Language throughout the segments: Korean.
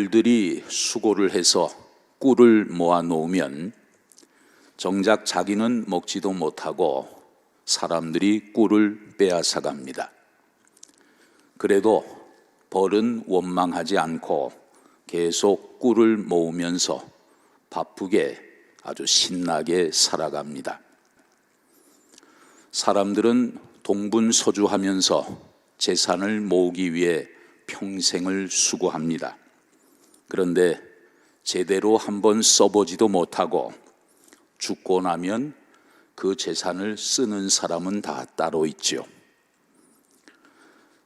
벌들이 수고를 해서 꿀을 모아 놓으면 정작 자기는 먹지도 못하고 사람들이 꿀을 빼앗아 갑니다. 그래도 벌은 원망하지 않고 계속 꿀을 모으면서 바쁘게 아주 신나게 살아갑니다. 사람들은 동분서주하면서 재산을 모으기 위해 평생을 수고합니다. 그런데 제대로 한번 써보지도 못하고 죽고 나면 그 재산을 쓰는 사람은 다 따로 있죠.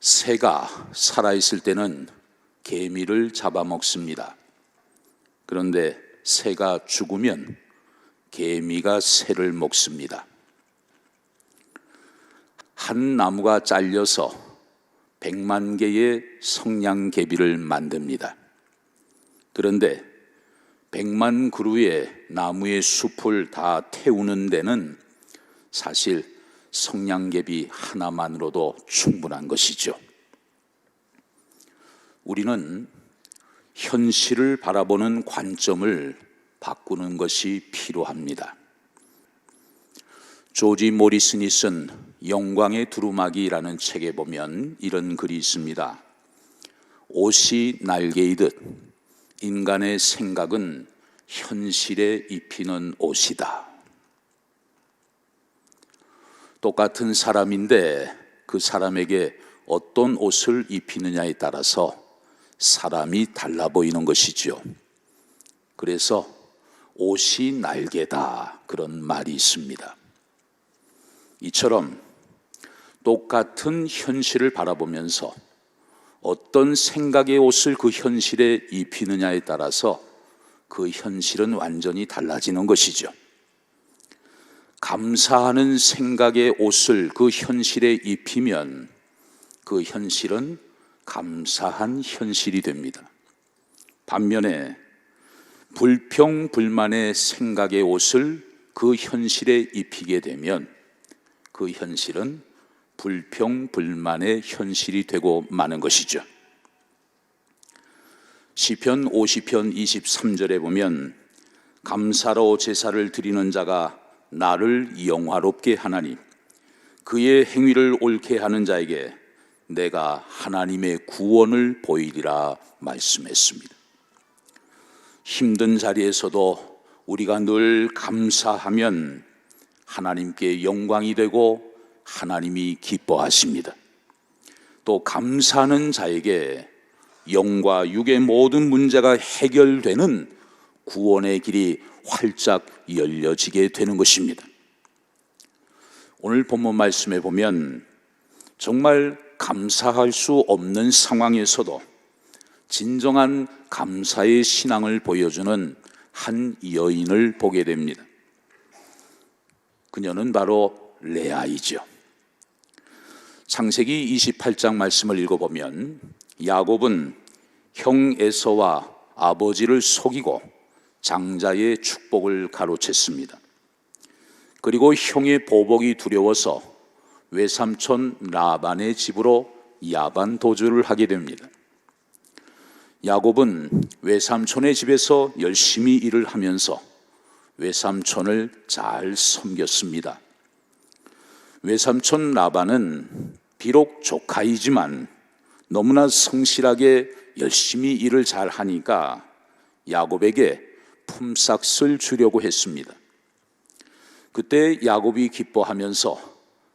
새가 살아있을 때는 개미를 잡아먹습니다. 그런데 새가 죽으면 개미가 새를 먹습니다. 한 나무가 잘려서 100만 개의 성냥개비를 만듭니다. 그런데 100만 그루의 나무의 숲을 다 태우는 데는 사실 성냥개비 하나만으로도 충분한 것이죠. 우리는 현실을 바라보는 관점을 바꾸는 것이 필요합니다. 조지 모리슨이 쓴 영광의 두루마기라는 책에 보면 이런 글이 있습니다. 옷이 날개이듯 인간의 생각은 현실에 입히는 옷이다. 똑같은 사람인데 그 사람에게 어떤 옷을 입히느냐에 따라서 사람이 달라 보이는 것이죠. 그래서 옷이 날개다, 그런 말이 있습니다. 이처럼 똑같은 현실을 바라보면서 어떤 생각의 옷을 그 현실에 입히느냐에 따라서 그 현실은 완전히 달라지는 것이죠. 감사하는 생각의 옷을 그 현실에 입히면 그 현실은 감사한 현실이 됩니다. 반면에 불평불만의 생각의 옷을 그 현실에 입히게 되면 그 현실은 불평불만의 현실이 되고 마는 것이죠. 시편 50편 23절에 보면 감사로 제사를 드리는 자가 나를 영화롭게 하나니 그의 행위를 옳게 하는 자에게 내가 하나님의 구원을 보이리라 말씀했습니다. 힘든 자리에서도 우리가 늘 감사하면 하나님께 영광이 되고 하나님이 기뻐하십니다. 또 감사하는 자에게 영과 육의 모든 문제가 해결되는 구원의 길이 활짝 열려지게 되는 것입니다. 오늘 본문 말씀에 보면 정말 감사할 수 없는 상황에서도 진정한 감사의 신앙을 보여주는 한 여인을 보게 됩니다. 그녀는 바로 레아이죠. 창세기 28장 말씀을 읽어보면 야곱은 형 에서와 아버지를 속이고 장자의 축복을 가로챘습니다. 그리고 형의 보복이 두려워서 외삼촌 라반의 집으로 야반 도주를 하게 됩니다. 야곱은 외삼촌의 집에서 열심히 일을 하면서 외삼촌을 잘 섬겼습니다. 외삼촌 라반은 비록 조카이지만 너무나 성실하게 열심히 일을 잘 하니까 야곱에게 품삯을 주려고 했습니다. 그때 야곱이 기뻐하면서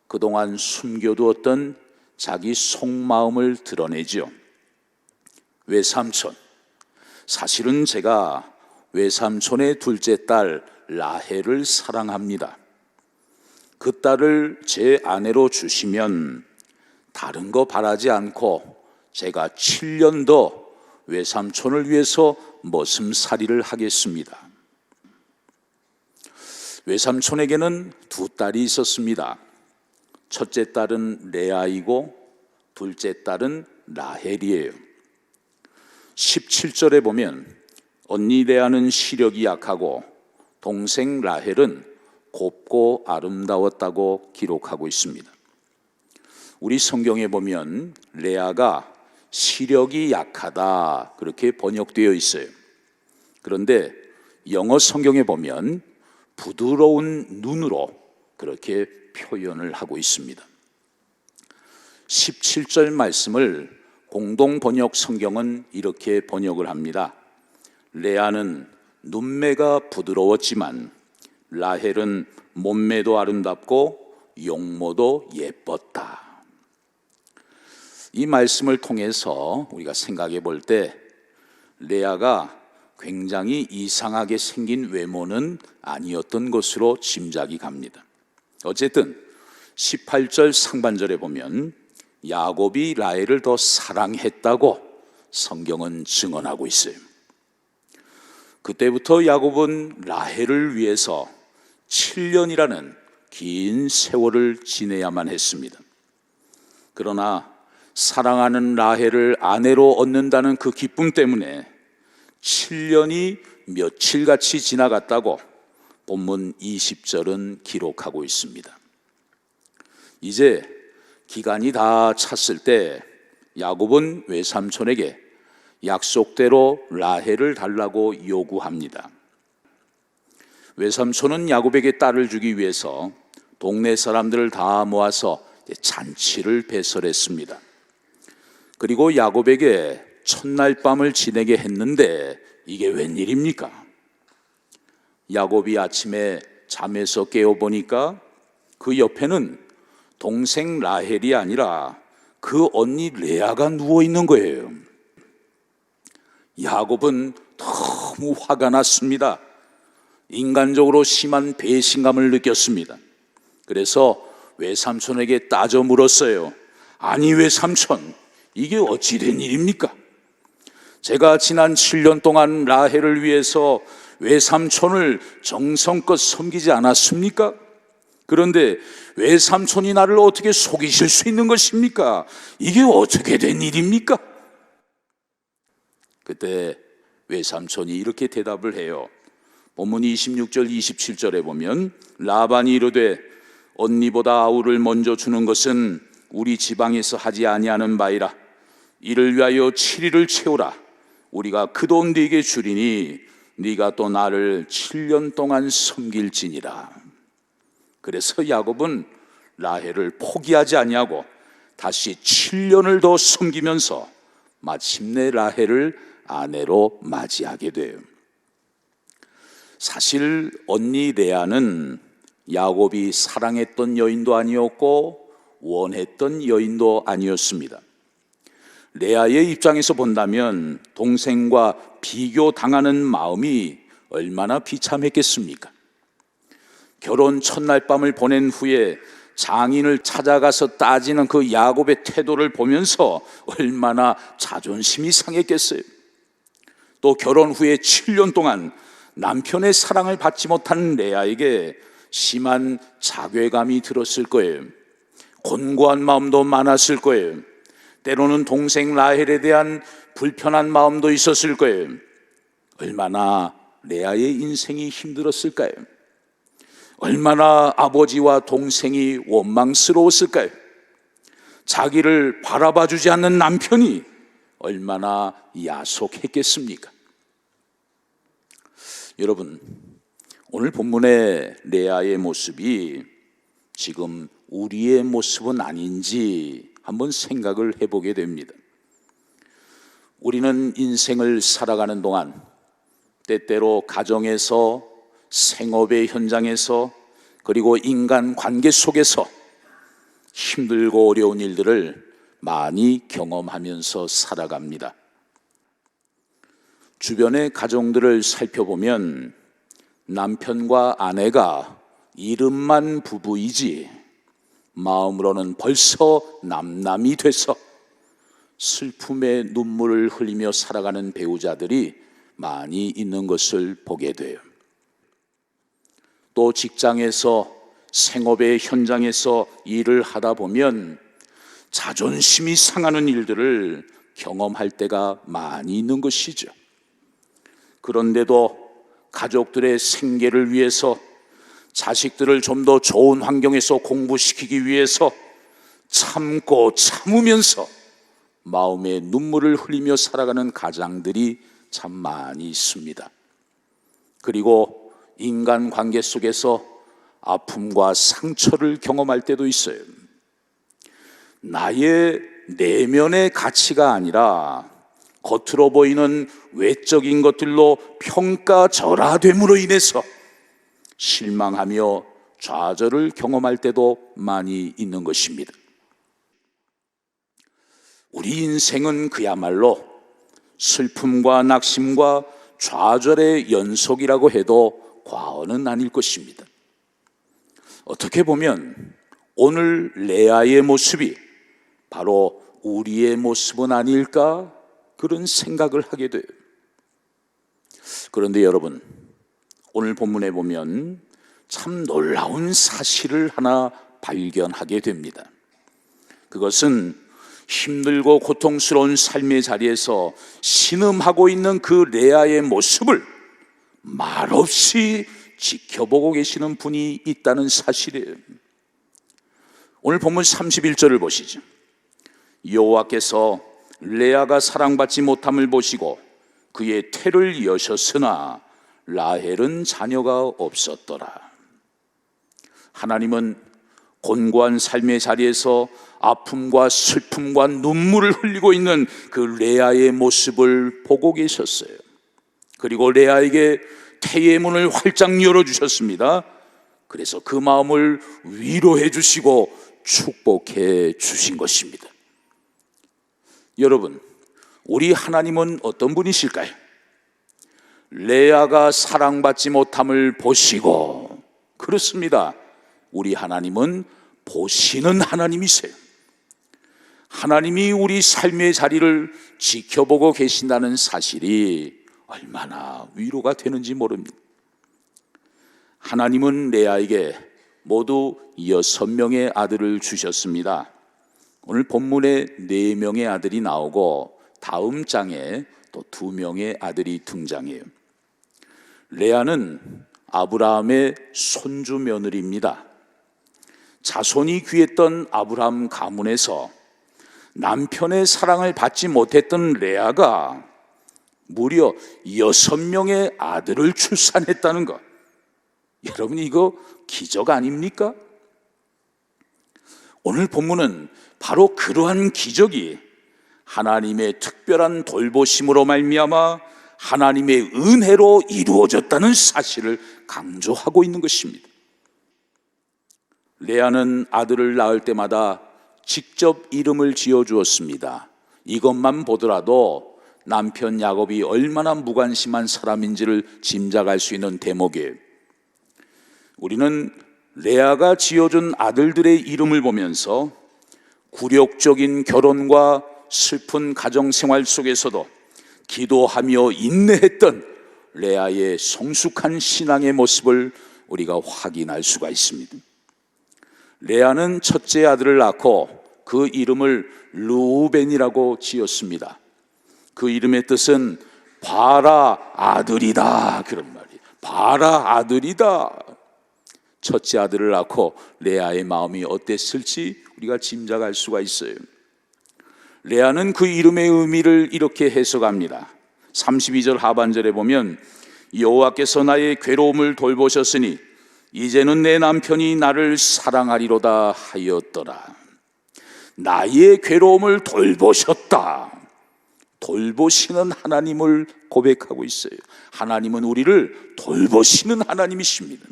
그동안 숨겨두었던 자기 속마음을 드러내죠. 외삼촌, 사실은 제가 외삼촌의 둘째 딸 라헬을 사랑합니다. 그 딸을 제 아내로 주시면 다른 거 바라지 않고 제가 7년 더 외삼촌을 위해서 머슴살이를 하겠습니다. 외삼촌에게는 두 딸이 있었습니다. 첫째 딸은 레아이고 둘째 딸은 라헬이에요. 17절에 보면 언니 레아는 시력이 약하고 동생 라헬은 곱고 아름다웠다고 기록하고 있습니다. 우리 성경에 보면 레아가 시력이 약하다 그렇게 번역되어 있어요. 그런데 영어 성경에 보면 부드러운 눈으로 그렇게 표현을 하고 있습니다. 17절 말씀을 공동 번역 성경은 이렇게 번역을 합니다. 레아는 눈매가 부드러웠지만 라헬은 몸매도 아름답고 용모도 예뻤다. 이 말씀을 통해서 우리가 생각해 볼 때 레아가 굉장히 이상하게 생긴 외모는 아니었던 것으로 짐작이 갑니다. 어쨌든 18절 상반절에 보면 야곱이 라헬을 더 사랑했다고 성경은 증언하고 있어요. 그때부터 야곱은 라헬을 위해서 7년이라는 긴 세월을 지내야만 했습니다. 그러나 사랑하는 라헬을 아내로 얻는다는 그 기쁨 때문에 7년이 며칠같이 지나갔다고 본문 20절은 기록하고 있습니다. 이제 기간이 다 찼을 때 야곱은 외삼촌에게 약속대로 라헬을 달라고 요구합니다. 외삼촌은 야곱에게 딸을 주기 위해서 동네 사람들을 다 모아서 잔치를 배설했습니다. 그리고 야곱에게 첫날 밤을 지내게 했는데 이게 웬일입니까? 야곱이 아침에 잠에서 깨어보니까 그 옆에는 동생 라헬이 아니라 그 언니 레아가 누워있는 거예요. 야곱은 너무 화가 났습니다. 인간적으로 심한 배신감을 느꼈습니다. 그래서 외삼촌에게 따져 물었어요. 아니 외삼촌, 이게 어찌 된 일입니까? 제가 지난 7년 동안 라헬을 위해서 외삼촌을 정성껏 섬기지 않았습니까? 그런데 외삼촌이 나를 어떻게 속이실 수 있는 것입니까? 이게 어떻게 된 일입니까? 그때 외삼촌이 이렇게 대답을 해요. 본문 26절 27절에 보면 라반이 이르되 언니보다 아우를 먼저 주는 것은 우리 지방에서 하지 아니하는 바이라. 이를 위하여 7일을 채우라. 우리가 그 돈 네게 주리니 네가 또 나를 7년 동안 섬길지니라. 그래서 야곱은 라헬을 포기하지 아니하고 다시 7년을 더 섬기면서 마침내 라헬을 아내로 맞이하게 돼요. 사실 언니 레아는 야곱이 사랑했던 여인도 아니었고 원했던 여인도 아니었습니다. 레아의 입장에서 본다면 동생과 비교당하는 마음이 얼마나 비참했겠습니까? 결혼 첫날 밤을 보낸 후에 장인을 찾아가서 따지는 그 야곱의 태도를 보면서 얼마나 자존심이 상했겠어요. 또 결혼 후에 7년 동안 남편의 사랑을 받지 못한 레아에게 심한 자괴감이 들었을 거예요. 곤고한 마음도 많았을 거예요. 때로는 동생 라헬에 대한 불편한 마음도 있었을 거예요. 얼마나 레아의 인생이 힘들었을까요? 얼마나 아버지와 동생이 원망스러웠을까요? 자기를 바라봐주지 않는 남편이 얼마나 야속했겠습니까? 여러분, 오늘 본문의 레아의 모습이 지금 우리의 모습은 아닌지 한번 생각을 해보게 됩니다. 우리는 인생을 살아가는 동안 때때로 가정에서, 생업의 현장에서, 그리고 인간 관계 속에서 힘들고 어려운 일들을 많이 경험하면서 살아갑니다. 주변의 가정들을 살펴보면 남편과 아내가 이름만 부부이지 마음으로는 벌써 남남이 돼서 슬픔의 눈물을 흘리며 살아가는 배우자들이 많이 있는 것을 보게 돼요. 또 직장에서, 생업의 현장에서 일을 하다 보면 자존심이 상하는 일들을 경험할 때가 많이 있는 것이죠. 그런데도 가족들의 생계를 위해서, 자식들을 좀 더 좋은 환경에서 공부시키기 위해서 참고 참으면서 마음의 눈물을 흘리며 살아가는 가장들이 참 많이 있습니다. 그리고 인간관계 속에서 아픔과 상처를 경험할 때도 있어요. 나의 내면의 가치가 아니라 겉으로 보이는 외적인 것들로 평가절하됨으로 인해서 실망하며 좌절을 경험할 때도 많이 있는 것입니다. 우리 인생은 그야말로 슬픔과 낙심과 좌절의 연속이라고 해도 과언은 아닐 것입니다. 어떻게 보면 오늘 레아의 모습이 바로 우리의 모습은 아닐까, 그런 생각을 하게 돼요. 그런데 여러분, 오늘 본문에 보면 참 놀라운 사실을 하나 발견하게 됩니다. 그것은 힘들고 고통스러운 삶의 자리에서 신음하고 있는 그 레아의 모습을 말없이 지켜보고 계시는 분이 있다는 사실이에요. 오늘 본문 31절을 보시죠. 여호와께서 레아가 사랑받지 못함을 보시고 그의 태를 여셨으나 라헬은 자녀가 없었더라. 하나님은 곤고한 삶의 자리에서 아픔과 슬픔과 눈물을 흘리고 있는 그 레아의 모습을 보고 계셨어요. 그리고 레아에게 태의 문을 활짝 열어주셨습니다. 그래서 그 마음을 위로해 주시고 축복해 주신 것입니다. 여러분, 우리 하나님은 어떤 분이실까요? 레아가 사랑받지 못함을 보시고, 그렇습니다, 우리 하나님은 보시는 하나님이세요. 하나님이 우리 삶의 자리를 지켜보고 계신다는 사실이 얼마나 위로가 되는지 모릅니다. 하나님은 레아에게 모두 6명의 아들을 주셨습니다. 오늘 본문에 4명의 아들이 나오고 다음 장에 또 2명의 아들이 등장해요. 레아는 아브라함의 손주 며느리입니다. 자손이 귀했던 아브라함 가문에서 남편의 사랑을 받지 못했던 레아가 무려 6명의 아들을 출산했다는 것, 여러분, 이거 기적 아닙니까? 오늘 본문은 바로 그러한 기적이 하나님의 특별한 돌보심으로 말미암아 하나님의 은혜로 이루어졌다는 사실을 강조하고 있는 것입니다. 레아는 아들을 낳을 때마다 직접 이름을 지어주었습니다. 이것만 보더라도 남편 야곱이 얼마나 무관심한 사람인지를 짐작할 수 있는 대목이에요. 우리는 레아가 지어준 아들들의 이름을 보면서 굴욕적인 결혼과 슬픈 가정생활 속에서도 기도하며 인내했던 레아의 성숙한 신앙의 모습을 우리가 확인할 수가 있습니다. 레아는 첫째 아들을 낳고 그 이름을 르우벤이라고 지었습니다. 그 이름의 뜻은 봐라 아들이다, 그런 말이에요. 봐라 아들이다. 첫째 아들을 낳고 레아의 마음이 어땠을지 우리가 짐작할 수가 있어요. 레아는 그 이름의 의미를 이렇게 해석합니다. 32절 하반절에 보면 여호와께서 나의 괴로움을 돌보셨으니 이제는 내 남편이 나를 사랑하리로다 하였더라. 나의 괴로움을 돌보셨다. 돌보시는 하나님을 고백하고 있어요. 하나님은 우리를 돌보시는 하나님이십니다.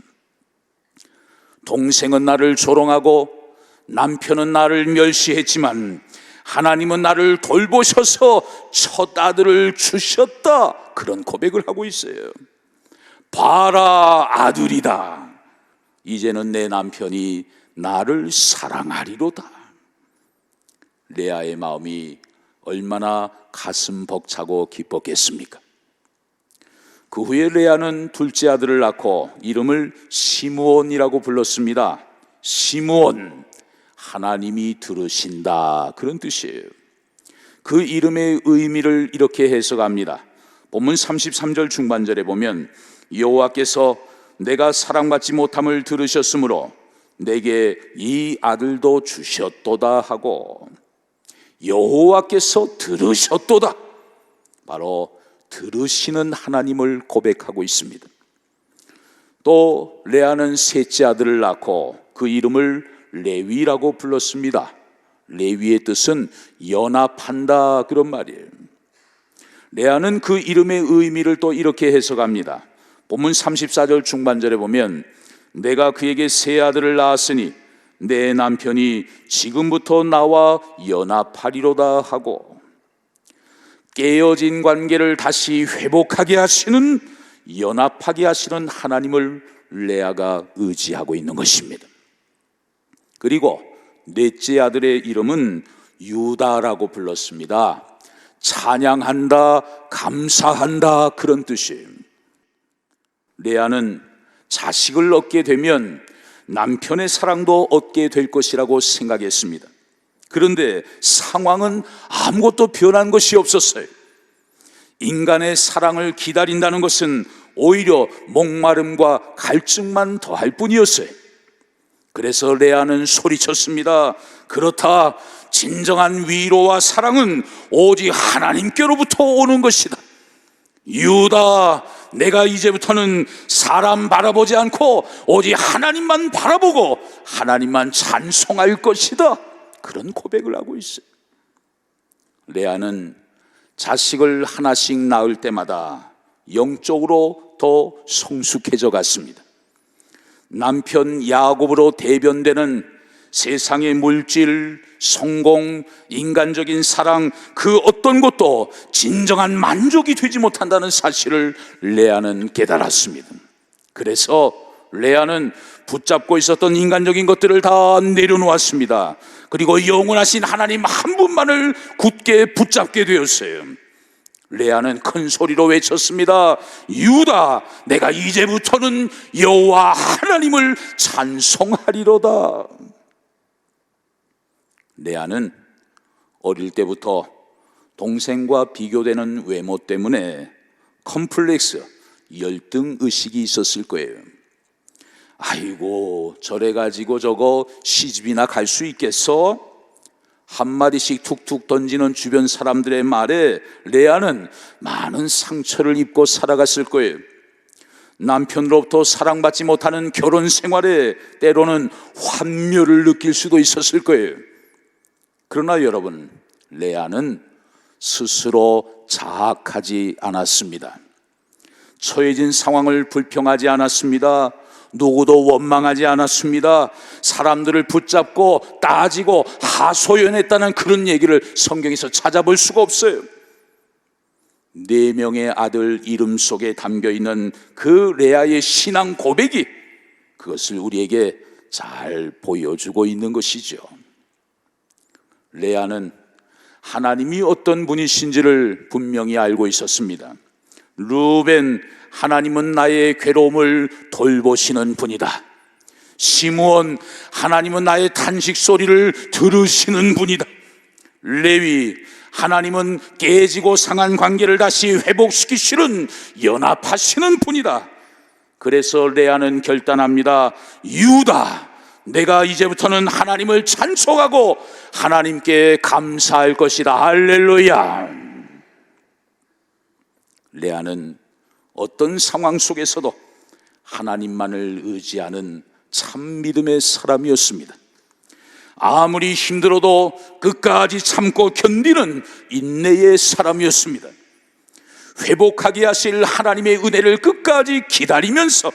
동생은 나를 조롱하고 남편은 나를 멸시했지만 하나님은 나를 돌보셔서 첫 아들을 주셨다, 그런 고백을 하고 있어요. 봐라 아들이다. 이제는 내 남편이 나를 사랑하리로다. 레아의 마음이 얼마나 가슴 벅차고 기뻤겠습니까? 그 후에 레아는 둘째 아들을 낳고 이름을 시므온이라고 불렀습니다. 시므온, 하나님이 들으신다, 그런 뜻이에요. 그 이름의 의미를 이렇게 해석합니다. 본문 33절 중반절에 보면 여호와께서 내가 사랑받지 못함을 들으셨으므로 내게 이 아들도 주셨도다 하고, 여호와께서 들으셨도다. 바로 들으시는 하나님을 고백하고 있습니다. 또 레아는 셋째 아들을 낳고 그 이름을 레위라고 불렀습니다. 레위의 뜻은 연합한다, 그런 말이에요. 레아는 그 이름의 의미를 또 이렇게 해석합니다. 본문 34절 중반절에 보면 내가 그에게 세 아들을 낳았으니 내 남편이 지금부터 나와 연합하리로다 하고, 깨어진 관계를 다시 회복하게 하시는, 연합하게 하시는 하나님을 레아가 의지하고 있는 것입니다. 그리고 넷째 아들의 이름은 유다라고 불렀습니다. 찬양한다, 감사한다, 그런 뜻이에요. 레아는 자식을 얻게 되면 남편의 사랑도 얻게 될 것이라고 생각했습니다. 그런데 상황은 아무것도 변한 것이 없었어요. 인간의 사랑을 기다린다는 것은 오히려 목마름과 갈증만 더할 뿐이었어요. 그래서 레아는 소리쳤습니다. 그렇다, 진정한 위로와 사랑은 오직 하나님께로부터 오는 것이다. 유다, 내가 이제부터는 사람 바라보지 않고 오직 하나님만 바라보고 하나님만 찬송할 것이다. 그런 고백을 하고 있어요. 레아는 자식을 하나씩 낳을 때마다 영적으로 더 성숙해져 갔습니다. 남편 야곱으로 대변되는 세상의 물질, 성공, 인간적인 사랑, 그 어떤 것도 진정한 만족이 되지 못한다는 사실을 레아는 깨달았습니다. 그래서 레아는 붙잡고 있었던 인간적인 것들을 다 내려놓았습니다. 그리고 영원하신 하나님 한 분만을 굳게 붙잡게 되었어요. 레아는 큰 소리로 외쳤습니다. 유다, 내가 이제부터는 여호와 하나님을 찬송하리로다. 레아는 어릴 때부터 동생과 비교되는 외모 때문에 컴플렉스, 열등 의식이 있었을 거예요. 아이고, 저래 가지고 저거 시집이나 갈 수 있겠어? 한마디씩 툭툭 던지는 주변 사람들의 말에 레아는 많은 상처를 입고 살아갔을 거예요. 남편으로부터 사랑받지 못하는 결혼 생활에 때로는 환멸을 느낄 수도 있었을 거예요. 그러나 여러분, 레아는 스스로 자학하지 않았습니다. 처해진 상황을 불평하지 않았습니다. 누구도 원망하지 않았습니다. 사람들을 붙잡고 따지고 하소연했다는 그런 얘기를 성경에서 찾아볼 수가 없어요. 4명의 아들 이름 속에 담겨있는 그 레아의 신앙 고백이 그것을 우리에게 잘 보여주고 있는 것이죠. 레아는 하나님이 어떤 분이신지를 분명히 알고 있었습니다. 루벤, 하나님은 나의 괴로움을 돌보시는 분이다. 시므온, 하나님은 나의 탄식 소리를 들으시는 분이다. 레위, 하나님은 깨지고 상한 관계를 다시 회복시키시는, 연합하시는 분이다. 그래서 레아는 결단합니다. 유다, 내가 이제부터는 하나님을 찬송하고 하나님께 감사할 것이다. 할렐루야. 레아는 어떤 상황 속에서도 하나님만을 의지하는 참 믿음의 사람이었습니다. 아무리 힘들어도 끝까지 참고 견디는 인내의 사람이었습니다. 회복하게 하실 하나님의 은혜를 끝까지 기다리면서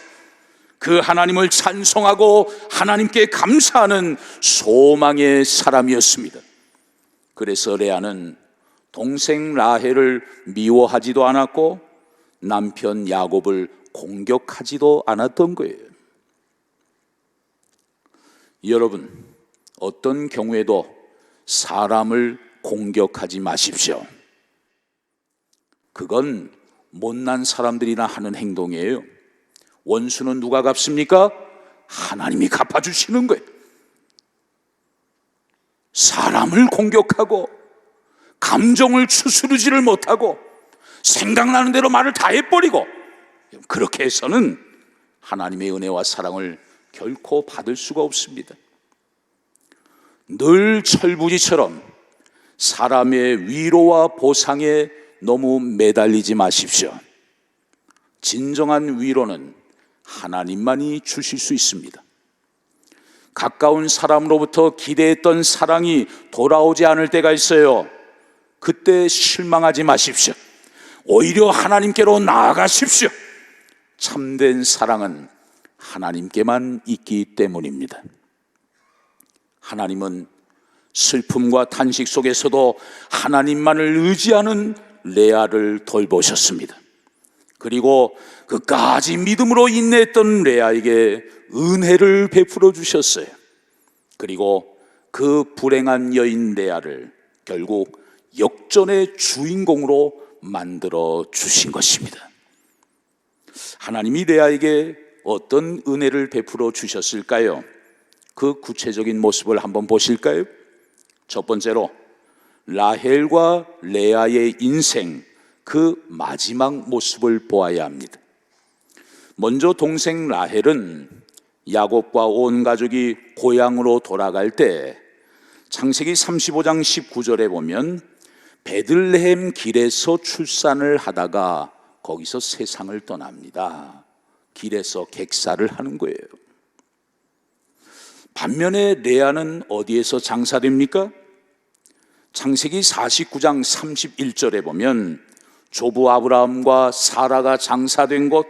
그 하나님을 찬송하고 하나님께 감사하는 소망의 사람이었습니다. 그래서 레아는 동생 라헬을 미워하지도 않았고 남편 야곱을 공격하지도 않았던 거예요. 여러분, 어떤 경우에도 사람을 공격하지 마십시오. 그건 못난 사람들이나 하는 행동이에요. 원수는 누가 갚습니까? 하나님이 갚아주시는 거예요. 사람을 공격하고 감정을 추스르지를 못하고 생각나는 대로 말을 다 해버리고 그렇게 해서는 하나님의 은혜와 사랑을 결코 받을 수가 없습니다. 늘 철부지처럼 사람의 위로와 보상에 너무 매달리지 마십시오. 진정한 위로는 하나님만이 주실 수 있습니다. 가까운 사람으로부터 기대했던 사랑이 돌아오지 않을 때가 있어요. 그때 실망하지 마십시오. 오히려 하나님께로 나아가십시오. 참된 사랑은 하나님께만 있기 때문입니다. 하나님은 슬픔과 탄식 속에서도 하나님만을 의지하는 레아를 돌보셨습니다. 그리고 끝까지 믿음으로 인내했던 레아에게 은혜를 베풀어 주셨어요. 그리고 그 불행한 여인 레아를 결국 역전의 주인공으로 만들어 주신 것입니다. 하나님이 레아에게 어떤 은혜를 베풀어 주셨을까요? 그 구체적인 모습을 한번 보실까요? 첫 번째로 라헬과 레아의 인생, 그 마지막 모습을 보아야 합니다. 먼저 동생 라헬은 야곱과 온 가족이 고향으로 돌아갈 때 창세기 35장 19절에 보면 베들레헴 길에서 출산을 하다가 거기서 세상을 떠납니다. 길에서 객사를 하는 거예요. 반면에 레아는 어디에서 장사됩니까? 창세기 49장 31절에 보면 조부 아브라함과 사라가 장사된 곳,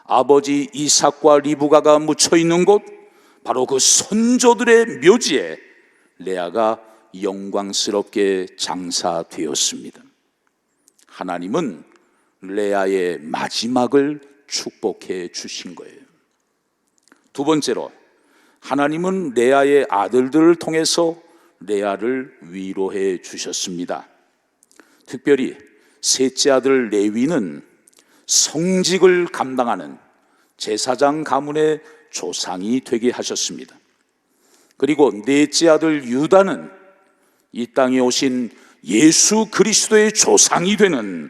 아버지 이삭과 리브가가 묻혀 있는 곳, 바로 그 선조들의 묘지에 레아가 영광스럽게 장사되었습니다. 하나님은 레아의 마지막을 축복해 주신 거예요. 두 번째로 하나님은 레아의 아들들을 통해서 레아를 위로해 주셨습니다. 특별히 셋째 아들 레위는 성직을 감당하는 제사장 가문의 조상이 되게 하셨습니다. 그리고 넷째 아들 유다는 이 땅에 오신 예수 그리스도의 조상이 되는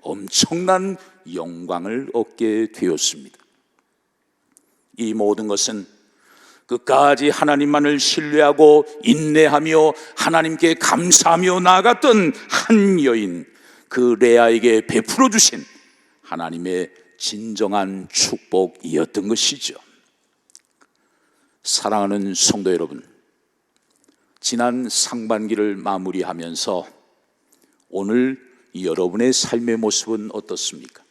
엄청난 영광을 얻게 되었습니다. 이 모든 것은 끝까지 하나님만을 신뢰하고 인내하며 하나님께 감사하며 나아갔던 한 여인, 그 레아에게 베풀어 주신 하나님의 진정한 축복이었던 것이죠. 사랑하는 성도 여러분, 지난 상반기를 마무리하면서 오늘 여러분의 삶의 모습은 어떻습니까?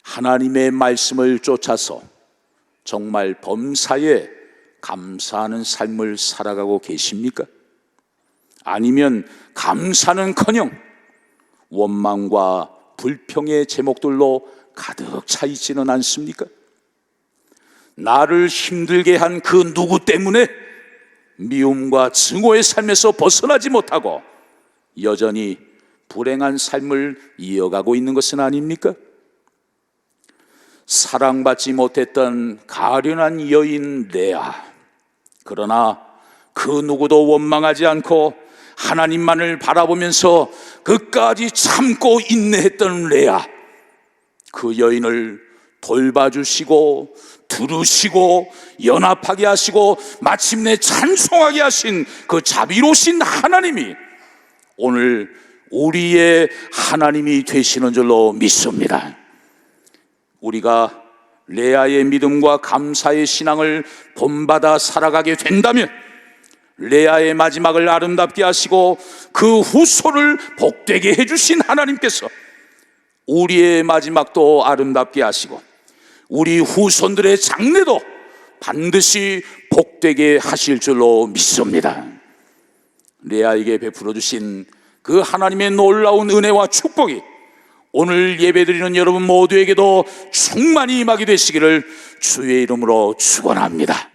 하나님의 말씀을 쫓아서 정말 범사에 감사하는 삶을 살아가고 계십니까? 아니면 감사는커녕 원망과 불평의 제목들로 가득 차 있지는 않습니까? 나를 힘들게 한 그 누구 때문에 미움과 증오의 삶에서 벗어나지 못하고 여전히 불행한 삶을 이어가고 있는 것은 아닙니까? 사랑받지 못했던 가련한 여인 레아, 그러나 그 누구도 원망하지 않고 하나님만을 바라보면서 끝까지 참고 인내했던 레아, 그 여인을 돌봐주시고 두르시고 연합하게 하시고 마침내 찬송하게 하신 그 자비로우신 하나님이 오늘 우리의 하나님이 되시는 줄로 믿습니다. 우리가 레아의 믿음과 감사의 신앙을 본받아 살아가게 된다면 레아의 마지막을 아름답게 하시고 그 후손을 복되게 해주신 하나님께서 우리의 마지막도 아름답게 하시고 우리 후손들의 장래도 반드시 복되게 하실 줄로 믿습니다. 레아에게 베풀어 주신 그 하나님의 놀라운 은혜와 축복이 오늘 예배드리는 여러분 모두에게도 충만히 임하게 되시기를 주의 이름으로 축원합니다.